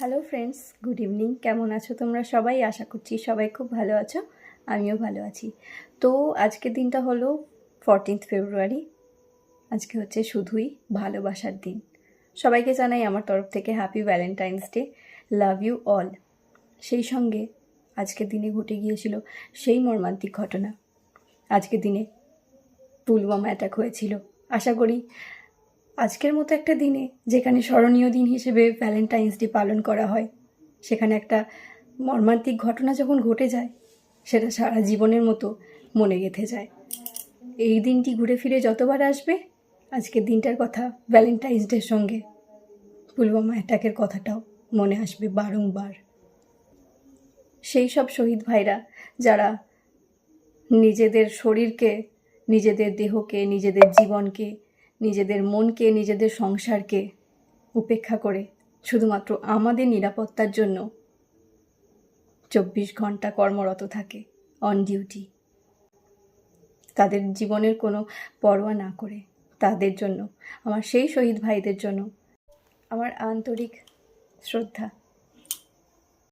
Hello friends, good evening. কেমন আছো তোমরা সবাই? আশা করছি সবাই খুব ভালো আছো, আমিও ভালো আছি। তো আজকের দিনটা হলো 14 ফেব্রুয়ারি। আজকে হচ্ছে শুধুই ভালোবাসার দিন। সবাইকে জানাই আমার তরফ থেকে happy Valentine's day, love you all. সেই সঙ্গে আজকের দিনে ঘটে গিয়েছিল সেই মর্মান্তিক ঘটনা। আজকের দিনে পুলওয়ামা অ্যাটাক হয়েছিল। আশা করি আজকের মতো একটা দিনে, যেখানে স্মরণীয় দিন হিসেবে ভ্যালেন্টাইন্স ডে পালন করা হয়, সেখানে একটা মর্মান্তিক ঘটনা যখন ঘটে যায়, সেটা সারা জীবনের মতো মনে গেঁথে যায়। এই দিনটি ঘুরে ফিরে যতবার আসবে, আজকের দিনটার কথা, ভ্যালেন্টাইন্স ডের সঙ্গে পুলওয়ামা অ্যাটাকের কথাটাও মনে আসবে বারংবার। সেই সব শহীদ ভাইরা যারা নিজেদের শরীরকে, নিজেদের দেহকে, নিজেদের জীবনকে, নিজেদের মনকে, নিজেদের সংসারকে উপেক্ষা করে শুধুমাত্র আমাদের নিরাপত্তার জন্য 24 ঘন্টা কর্মরত থাকে অন ডিউটি, তাদের জীবনের কোনো পরোয়া না করে। তাদের জন্য, আমার সেই শহীদ ভাইদের জন্য আমার আন্তরিক শ্রদ্ধা।